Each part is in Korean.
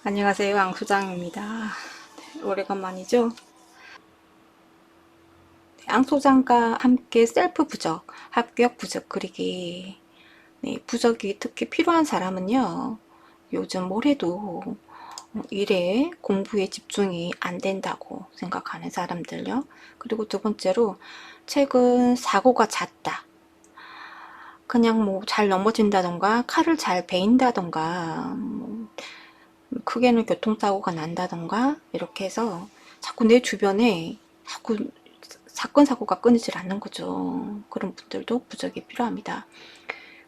안녕하세요. 앙소장입니다. 오래간만이죠? 앙소장과 함께 셀프 부적, 합격 부적 그리기. 네, 부적이 특히 필요한 사람은요, 요즘 뭘 해도 일에 공부에 집중이 안 된다고 생각하는 사람들요. 그리고 두 번째로, 최근 사고가 잦다. 그냥 뭐 잘 넘어진다던가, 칼을 잘 베인다던가, 크게는 교통사고가 난다던가 이렇게 해서 자꾸 내 주변에 자꾸 사건 사고가 끊이질 않는 거죠. 그런 분들도 부적이 필요합니다.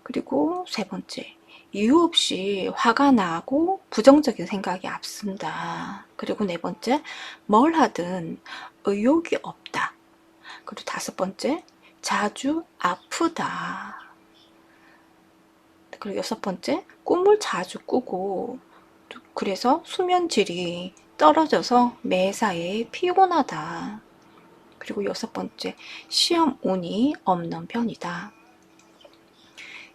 그리고 세 번째, 이유 없이 화가 나고 부정적인 생각이 앞선다. 그리고 네 번째, 뭘 하든 의욕이 없다. 그리고 다섯 번째, 자주 아프다. 그리고 여섯 번째, 꿈을 자주 꾸고, 그래서 수면질이 떨어져서 매사에 피곤하다. 그리고 여섯 번째, 시험 운이 없는 편이다.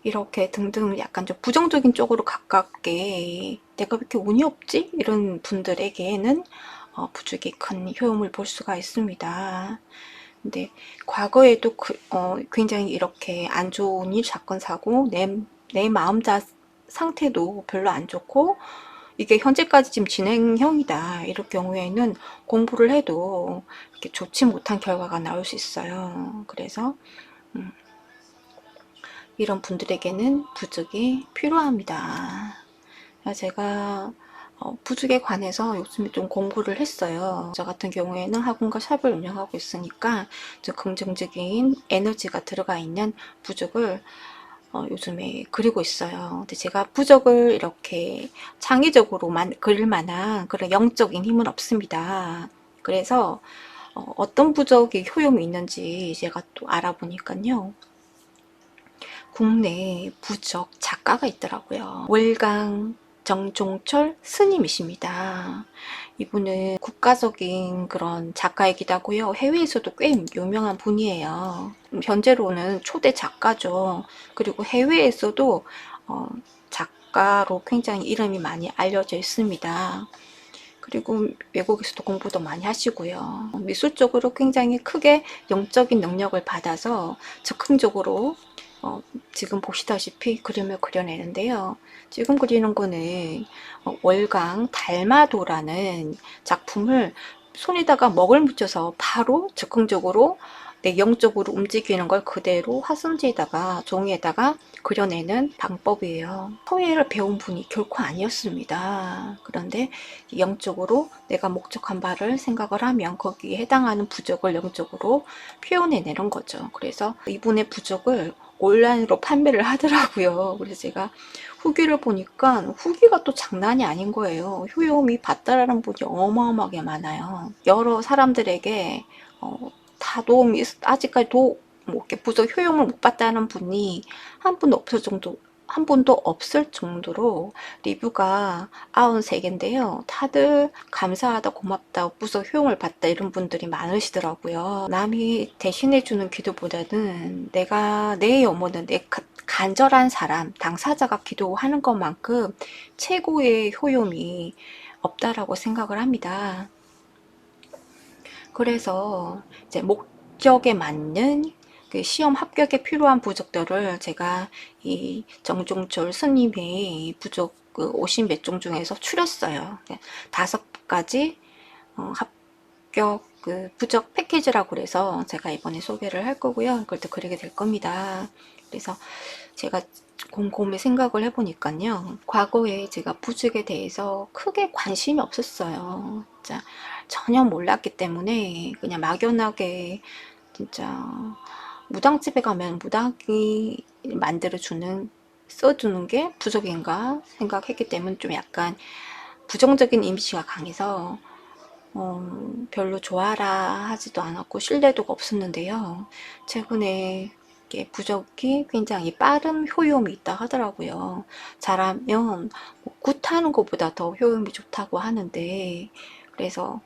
이렇게 등등 약간 좀 부정적인 쪽으로 가깝게 내가 왜 이렇게 운이 없지? 이런 분들에게는 부적이 큰 효용을 볼 수가 있습니다. 근데 과거에도 굉장히 이렇게 안 좋은 일, 사건, 사고, 내 마음 상태도 별로 안 좋고 이게 현재까지 지금 진행형이다. 이럴 경우에는 공부를 해도 이렇게 좋지 못한 결과가 나올 수 있어요. 그래서 이런 분들에게는 부적이 필요합니다. 제가 부적에 관해서 요즘에 좀 공부를 했어요. 저 같은 경우에는 학원과 샵을 운영하고 있으니까 좀 긍정적인 에너지가 들어가 있는 부적을 요즘에 그리고 있어요. 근데 제가 부적을 이렇게 창의적으로 그릴 만한 그런 영적인 힘은 없습니다. 그래서 어떤 부적이 효용이 있는지 제가 또 알아보니까요. 국내 부적 작가가 있더라고요. 월강 정종철 스님이십니다. 이분은 국가적인 그런 작가이기도 하고요. 해외에서도 꽤 유명한 분이에요. 현재로는 초대 작가죠. 그리고 해외에서도 작가로 굉장히 이름이 많이 알려져 있습니다. 그리고 외국에서도 공부도 많이 하시고요. 미술적으로 굉장히 크게 영적인 능력을 받아서 즉흥적으로 지금 보시다시피 그림을 그려내는데요. 지금 그리는 거는 월강 달마도라는 작품을 손에다가 먹을 묻혀서 바로 즉흥적으로 내 영적으로 움직이는 걸 그대로 화선지에다가 종이에다가 그려내는 방법이에요. 서예를 배운 분이 결코 아니었습니다. 그런데 영적으로 내가 목적한 바를 생각을 하면 거기에 해당하는 부적을 영적으로 표현해내는 거죠. 그래서 이분의 부적을 온라인으로 판매를 하더라고요. 그래서 제가 후기를 보니까 후기가 또 장난이 아닌 거예요. 효용이 봤다라는 분이 어마어마하게 많아요. 여러 사람들에게 다 도움이 아직까지 뭐 이렇게 부적 효용을 못 봤다는 분이 한 분도 없을 정도로 리뷰가 93개인데요. 다들 감사하다, 고맙다, 부적 효용을 봤다 이런 분들이 많으시더라고요. 남이 대신해주는 기도보다는 내 염원은 내 간절한 사람, 당사자가 기도하는 것만큼 최고의 효용이 없다라고 생각을 합니다. 그래서 이제 목적에 맞는 그 시험 합격에 필요한 부적들을 제가 이 정종철 스님의 부적 그 50 몇 종 중에서 추렸어요. 5가지 합격 그 부적 패키지라고 그래서 제가 이번에 소개를 할 거고요. 그걸 또 그리게 될 겁니다. 그래서 제가 곰곰이 생각을 해보니까요. 과거에 제가 부적에 대해서 크게 관심이 없었어요. 진짜 전혀 몰랐기 때문에 그냥 막연하게 진짜 무당집에 가면 무당이 만들어주는 써주는 게 부적인가 생각했기 때문에 좀 약간 부정적인 이미지가 강해서 별로 좋아라 하지도 않았고 신뢰도가 없었는데요. 최근에 부적이 굉장히 빠른 효용이 있다 하더라고요. 잘하면 굿하는 것보다 더 효용이 좋다고 하는데 그래서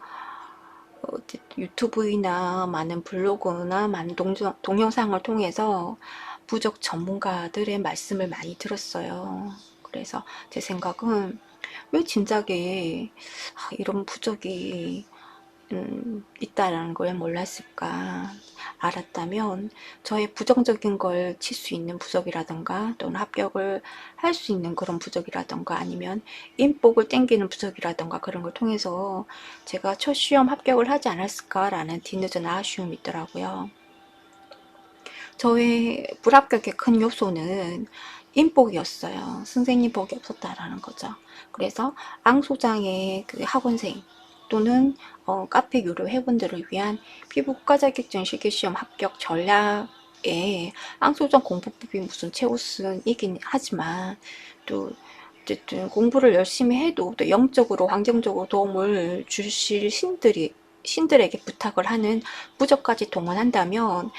유튜브나 많은 블로그나 많은 동영상을 통해서 부적 전문가들의 말씀을 많이 들었어요. 그래서 제 생각은 왜 진작에 이런 부적이 있다라는 걸 몰랐을까. 알았다면 저의 부정적인 걸 칠 수 있는 부적이라던가 또는 합격을 할 수 있는 그런 부적이라던가 아니면 인복을 땡기는 부적이라던가 그런 걸 통해서 제가 첫 시험 합격을 하지 않았을까라는 뒤늦은 아쉬움이 있더라고요. 저의 불합격의 큰 요소는 인복이었어요. 선생님 복이 없었다라는 거죠. 그래서 앙소장의 그 학원생 또는 카페 유료 회원들을 위한 피부 국가 자격증 실기시험 합격 전략에 앙소장 공부법이 무슨 최우선이긴 하지만 또 어쨌든 공부를 열심히 해도 또 영적으로 환경적으로 도움을 주실 신들에게 부탁을 하는 부적까지 동원한다면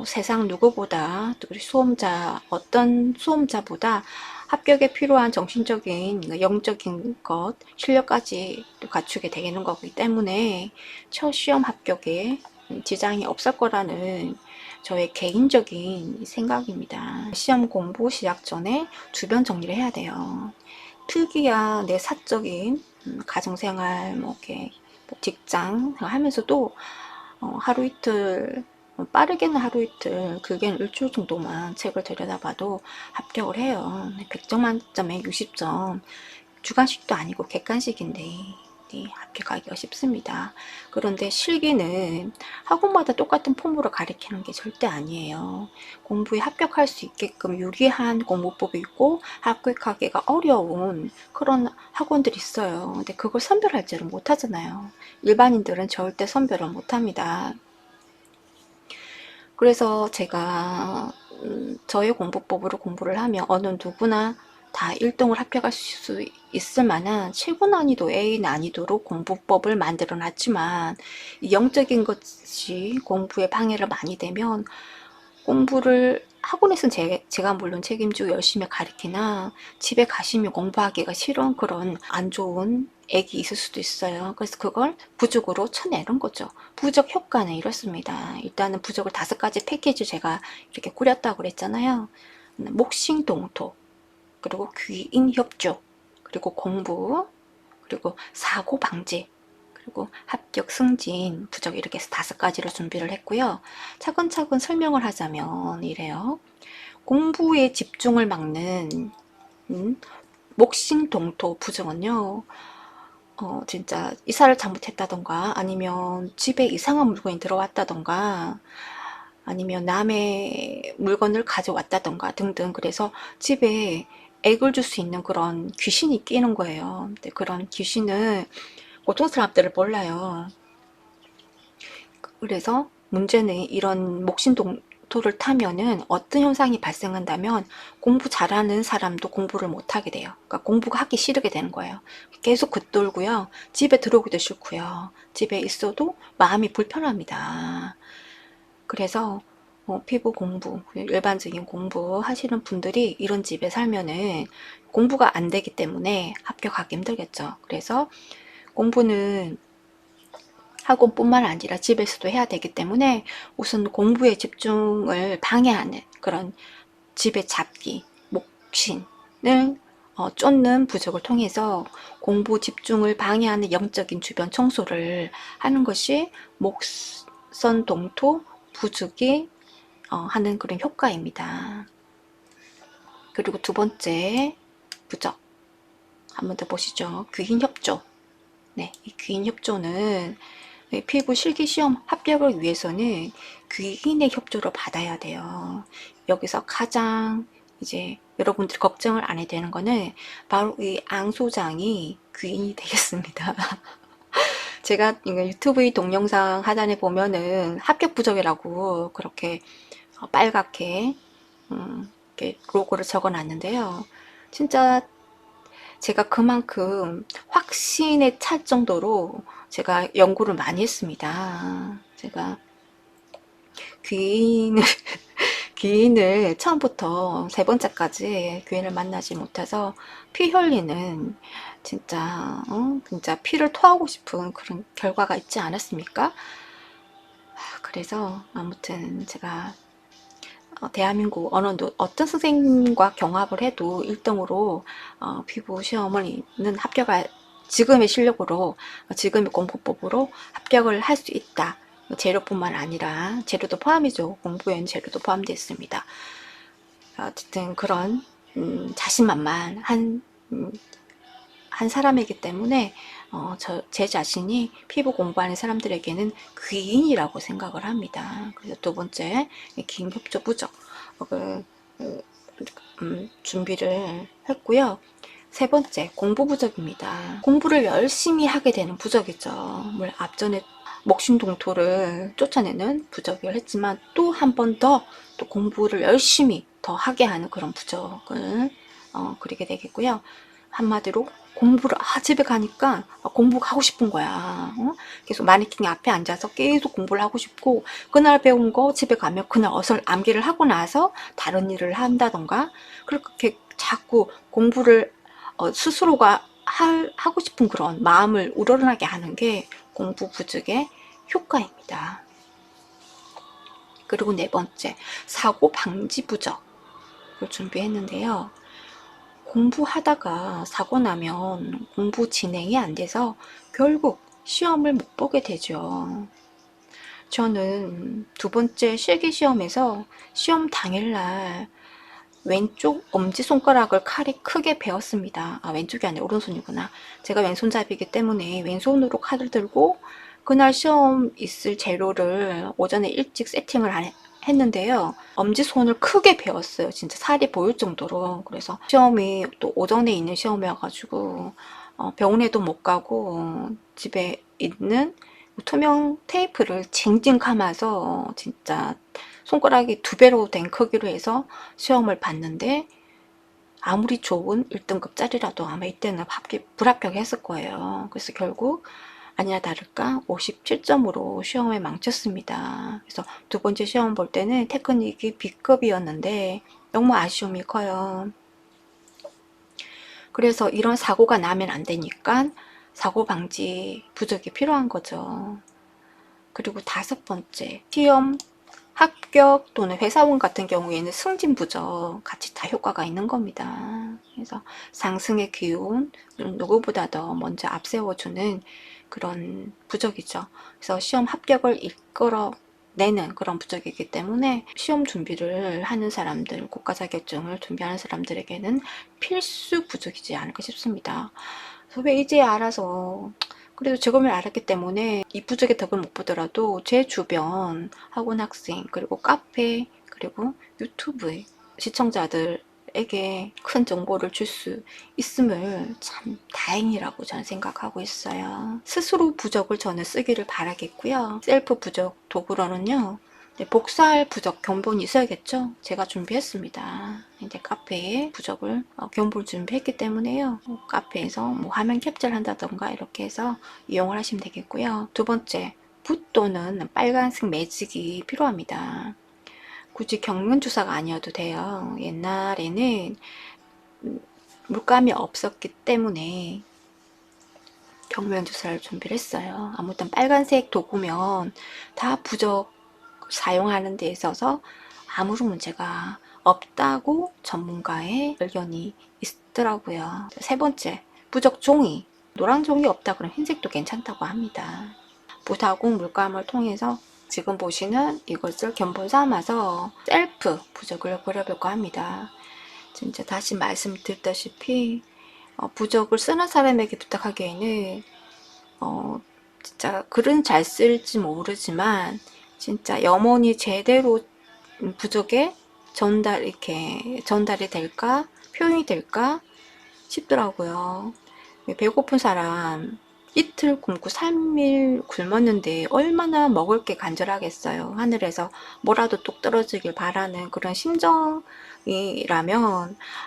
세상 누구보다 또 우리 수험자 어떤 수험자보다 합격에 필요한 정신적인 영적인 것 실력까지 갖추게 되는 거기 때문에 첫 시험 합격에 지장이 없을 거라는 저의 개인적인 생각입니다. 시험 공부 시작 전에 주변 정리를 해야 돼요. 특이한 내 사적인 가정생활 뭐 이렇게 직장 하면서도 하루 이틀 빠르게는 하루 이틀 길게는 일주일 정도만 책을 들여다봐도 합격을 해요. 100점 만점에 60점 주관식도 아니고 객관식인데 네, 합격하기가 쉽습니다. 그런데 실기는 학원마다 똑같은 폼으로 가리키는 게 절대 아니에요. 공부에 합격할 수 있게끔 유리한 공부법이 있고 합격하기가 어려운 그런 학원들이 있어요. 근데 그걸 선별할 줄을 못하잖아요. 일반인들은 절대 선별을 못합니다. 그래서 제가 저의 공부법으로 공부를 하면 어느 누구나 다 1등을 합격할 수 있을 만한 최고 난이도 A 난이도로 공부법을 만들어 놨지만 영적인 것이 공부에 방해를 많이 되면 공부를 학원에서는 제가 물론 책임지고 열심히 가르치나 집에 가시면 공부하기가 싫은 그런 안 좋은 액이 있을 수도 있어요. 그래서 그걸 부적으로 쳐내는 거죠. 부적 효과는 이렇습니다. 일단은 부적을 5가지 패키지 제가 이렇게 꾸렸다고 그랬잖아요. 목싱동토, 그리고 귀인협조, 그리고 공부, 그리고 사고방지, 그리고 합격 승진 부적 이렇게 해서 5가지로 준비를 했고요. 차근차근 설명을 하자면 이래요. 공부에 집중을 막는 목신동토 부정은요, 진짜 이사를 잘못했다던가 아니면 집에 이상한 물건이 들어왔다던가 아니면 남의 물건을 가져왔다던가 등등 그래서 집에 액을 줄 수 있는 그런 귀신이 끼는 거예요. 근데 그런 귀신은 보통 사람들을 몰라요. 그래서 문제는 이런 목신동토를 타면은 어떤 현상이 발생한다면 공부 잘하는 사람도 공부를 못하게 돼요. 그러니까 공부가 하기 싫게 되는 거예요. 계속 겉돌고요. 집에 들어오기도 싫고요. 집에 있어도 마음이 불편합니다. 그래서 피부 공부, 일반적인 공부 하시는 분들이 이런 집에 살면은 공부가 안 되기 때문에 합격하기 힘들겠죠. 그래서 공부는 학원뿐만 아니라 집에서도 해야 되기 때문에 우선 공부에 집중을 방해하는 그런 집의 잡기, 목신을 쫓는 부적을 통해서 공부 집중을 방해하는 영적인 주변 청소를 하는 것이 목선동토 부적이 하는 그런 효과입니다. 그리고 두 번째 부적 한 번 더 보시죠. 귀인협조. 네, 이 귀인협조는 피부 실기시험 합격을 위해서는 귀인의 협조를 받아야 돼요. 여기서 가장 이제 여러분들이 걱정을 안 해도 되는 거는 바로 이 앙소장이 귀인이 되겠습니다. 제가 유튜브 동영상 하단에 보면은 합격 부적이라고 그렇게 빨갛게 이렇게 로고를 적어 놨는데요. 진짜 제가 그만큼 확신에 찰 정도로 제가 연구를 많이 했습니다. 제가 귀인을, 귀인을 처음부터 3번째까지 귀인을 만나지 못해서 피 흘리는 진짜 피를 토하고 싶은 그런 결과가 있지 않았습니까? 그래서 아무튼 제가 대한민국 어떤 선생님과 경합을 해도 1등으로 피부 시험을 합격할, 지금의 실력으로, 지금의 공부법으로 합격을 할 수 있다. 재료뿐만 아니라, 재료도 포함이죠. 공부에는 재료도 포함되어 있습니다. 어쨌든 그런 자신만만한 한 사람이기 때문에 제 자신이 피부 공부하는 사람들에게는 귀인이라고 생각을 합니다. 그래서 두 번째, 긴 협조 부족을 준비를 했고요. 세 번째, 공부 부족입니다. 공부를 열심히 하게 되는 부족이죠. 물론 앞전에 목신동토를 쫓아내는 부족을 했지만 또 한 번 더 또 공부를 열심히 더 하게 하는 그런 부족을 그리게 되겠고요. 한마디로 공부를 집에 가니까 공부가 하고 싶은 거야. 계속 마네킹 앞에 앉아서 계속 공부를 하고 싶고, 그날 배운 거 집에 가면 그날 어설 암기를 하고 나서 다른 일을 한다던가, 그렇게 자꾸 공부를 스스로가 하고 싶은 그런 마음을 우러나게 하는 게 공부 부족의 효과입니다. 그리고 네 번째, 사고 방지 부족을 준비했는데요. 공부하다가 사고 나면 공부 진행이 안 돼서 결국 시험을 못 보게 되죠. 저는 두 번째 실기시험에서 시험 당일날 왼쪽 엄지손가락을 칼이 크게 베었습니다. 왼쪽이 아니라 오른손이구나. 제가 왼손잡이기 때문에 왼손으로 칼을 들고 그날 시험 있을 재료를 오전에 일찍 세팅을 했는데요. 엄지손을 크게 베었어요. 진짜 살이 보일 정도로. 그래서 시험이 또 오전에 있는 시험이어가지고 병원에도 못 가고 집에 있는 투명 테이프를 징징 감아서 진짜 손가락이 2배로 된 크기로 해서 시험을 봤는데, 아무리 좋은 1등급짜리라도 아마 이때는 불합격했을 거예요. 그래서 결국 아니나 다를까 57점으로 시험에 망쳤습니다. 그래서 두 번째 시험 볼 때는 테크닉이 B급이었는데 너무 아쉬움이 커요. 그래서 이런 사고가 나면 안 되니까 사고 방지 부족이 필요한 거죠. 그리고 다섯 번째, 시험 합격 또는 회사원 같은 경우에는 승진 부족 같이 다 효과가 있는 겁니다. 그래서 상승의 기운, 누구보다 더 먼저 앞세워주는 그런 부족이죠. 그래서 시험 합격을 이끌어내는 그런 부족이기 때문에 시험 준비를 하는 사람들, 국가 자격증을 준비하는 사람들에게는 필수 부족이지 않을까 싶습니다. 그래서 왜 이제 알아서, 그래도 지금을 알았기 때문에 이 부족의 덕을 못 보더라도 제 주변 학원 학생, 그리고 카페, 그리고 유튜브 시청자들에게 큰 정보를 줄 수 있음을 참 다행이라고 저는 생각하고 있어요. 스스로 부족을 저는 쓰기를 바라겠고요. 셀프 부족 도구로는요, 복사할 부적 견본이 있어야겠죠. 제가 준비했습니다. 이제 카페에 부적을 견본 준비했기 때문에요. 카페에서 뭐 화면 캡처를 한다던가 이렇게 해서 이용을 하시면 되겠고요. 두 번째, 붓 또는 빨간색 매직이 필요합니다. 굳이 경면 주사가 아니어도 돼요. 옛날에는 물감이 없었기 때문에 경면 주사를 준비를 했어요. 아무튼 빨간색 도구면 다 부적 사용하는 데 있어서 아무런 문제가 없다고 전문가의 의견이 있더라고요. 세 번째, 부적 종이. 노란 종이 없다 그러면 흰색도 괜찮다고 합니다. 붓하고 물감을 통해서 지금 보시는 이것을 견본 삼아서 셀프 부적을 그려볼까 합니다. 진짜 다시 말씀드렸다시피 부적을 쓰는 사람에게 부탁하기에는 진짜 글은 잘 쓸지 모르지만 진짜 염원이 제대로 부족에 전달이 될까, 표현이 될까 싶더라고요. 배고픈 사람 이틀 굶고 3일 굶었는데 얼마나 먹을 게 간절하겠어요. 하늘에서 뭐라도 뚝 떨어지길 바라는 그런 심정이라면,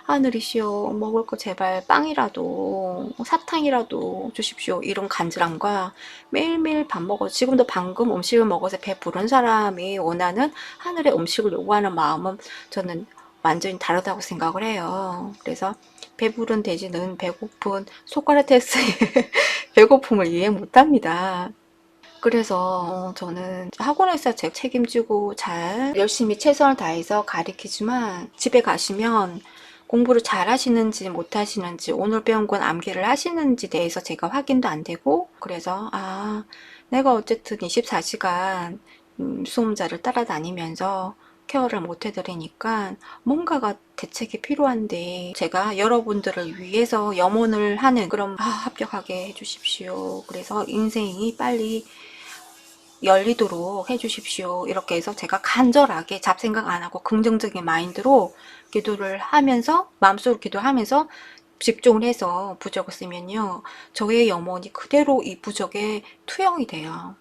하늘이시여 먹을 거 제발 빵이라도 사탕이라도 주십시오, 이런 간절함과 매일매일 밥 먹어, 지금도 방금 음식을 먹어서 배부른 사람이 원하는 하늘의 음식을 요구하는 마음은 저는 완전히 다르다고 생각을 해요. 그래서 배부른 돼지는 배고픈 소크라테스의 배고픔을 이해 못합니다. 그래서 저는 학원에서 제 책임지고 잘 열심히 최선을 다해서 가르치지만 집에 가시면 공부를 잘 하시는지 못 하시는지 오늘 배운 건 암기를 하시는지 대해서 제가 확인도 안 되고 그래서 내가 어쨌든 24시간 수험자를 따라다니면서 케어를 못 해드리니까 뭔가가 대책이 필요한데 제가 여러분들을 위해서 염원을 하는 그런 합격하게 해주십시오. 그래서 인생이 빨리 열리도록 해주십시오. 이렇게 해서 제가 간절하게 잡생각 안 하고 긍정적인 마인드로 기도를 하면서 마음속으로 기도하면서 집중을 해서 부적을 쓰면요. 저의 염원이 그대로 이 부적에 투영이 돼요.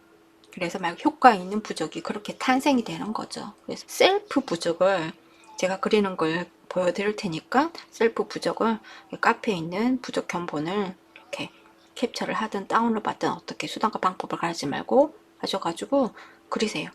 그래서 막 효과 있는 부적이 그렇게 탄생이 되는 거죠. 그래서 셀프 부적을 제가 그리는 걸 보여드릴 테니까 셀프 부적을 카페에 있는 부적 견본을 이렇게 캡처를 하든 다운로드 받든 어떻게 수단과 방법을 가르치지 말고 하셔가지고 그리세요.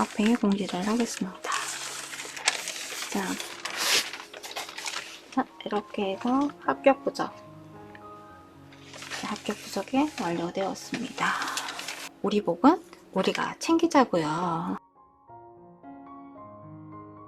카페에 공지를 하겠습니다. 자, 이렇게 해서 합격 부적이 완료되었습니다. 우리 복은 우리가 챙기자고요.